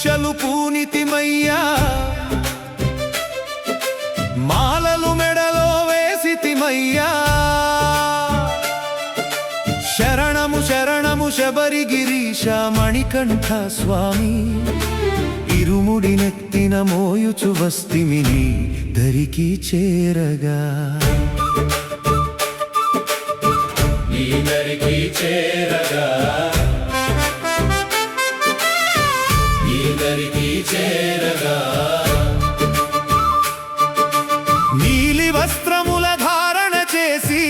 దీక్షలు పూనితిమయ్యా మాలలు మెడలో వేసితిమయ్యా శరణము శరణము శబరిగిరీశ మణికంఠ స్వామి ఇరుముడి నెత్తిన మోయుచు వస్తిమిని దరికి చేరగా నీ దరికి చేరగా నీ దరికి చేరగా నీలి వస్త్రముల ధారణ చేసి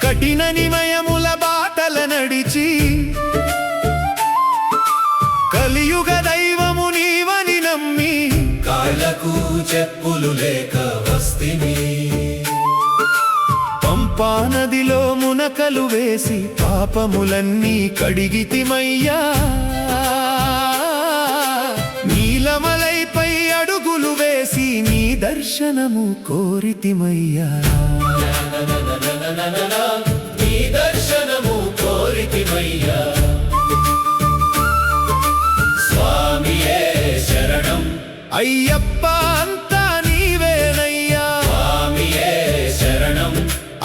కఠిన నిమయముల బాటల నడిచి కలియుగ దైవము నీవని నమ్మి కాళ్ళకు చెప్పులు లేక వస్తిని పంపా నదిలో మునకలు వేసి పాపములన్నీ కడిగితిమయ్యా నీలమలైపై అడుగులు వేసి నీ దర్శనము కోరితిమయ్యా నీ దర్శనము కోరితిమయ్యా స్వామియే శరణం అయ్యప్ప అంతా నీవేనయ్యా స్వామియే శరణం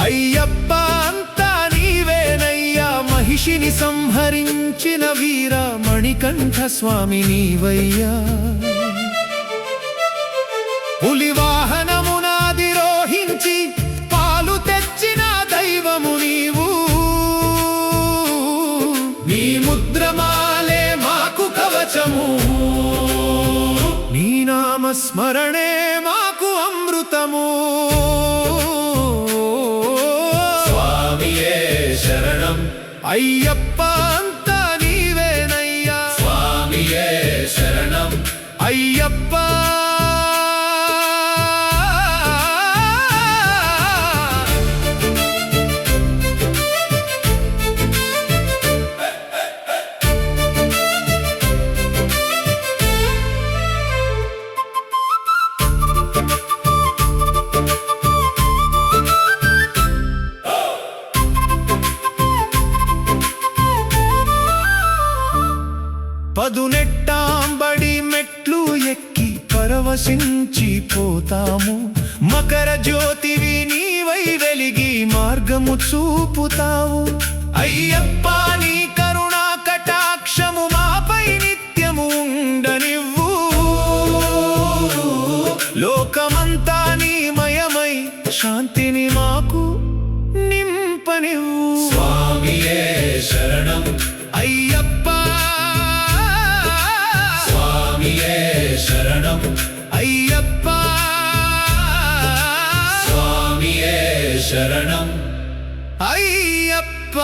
అయ్యప్ప అంతా నీవేనయ్యా మహిషిని సంహరించిన వీర మణికంఠ స్వామి నీవయ్యా పులి వాహనమునాదిరోహించి పాలు తెచ్చిన దైవము నీవు నీ ముద్రమాలే మాకు కవచము నీ నామస్మరణే మాకు అమృతము స్వామియే శరణం అయ్యప్ప అంతా నీవేనయ్యా స్వామియే శరణం అయ్యప్ప పదునెట్టాంబడి మెట్లు ఎక్కి పరవశించి పోతాము మకర జ్యోతివి నీవై వెలిగి మార్గము చూపుతావు అయ్యప్ప నీ కరుణా కటాక్షము మాపై నిత్యము ఉండనివ్వు లోకమంతా నీమయమై శాంతిని మాకు నింపనివ్వు స్వామియే శరణం అయ్యప్ప శరణం అయ్యప్ప స్వామియే శరణం అయ్యప్ప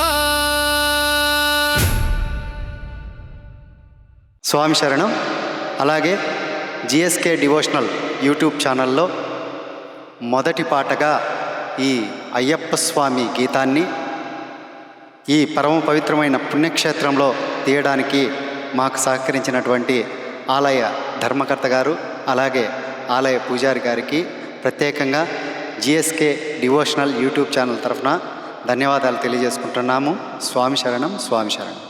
స్వామి శరణం. అలాగే జిఎస్కే డివోషనల్ యూట్యూబ్ ఛానల్లో మొదటి పాటగా ఈ అయ్యప్ప స్వామి గీతాన్ని ఈ పరమ పవిత్రమైన పుణ్యక్షేత్రంలో తీయడానికి మాకు సహకరించినటువంటి ఆలయ ధర్మకర్త గారు అలాగే ఆలయ పూజారి గారికి ప్రత్యేకంగా జిఎస్కే డివోషనల్ యూట్యూబ్ ఛానల్ తరఫున ధన్యవాదాలు తెలియజేసుకుంటున్నాము. స్వామి శరణం, స్వామి శరణం.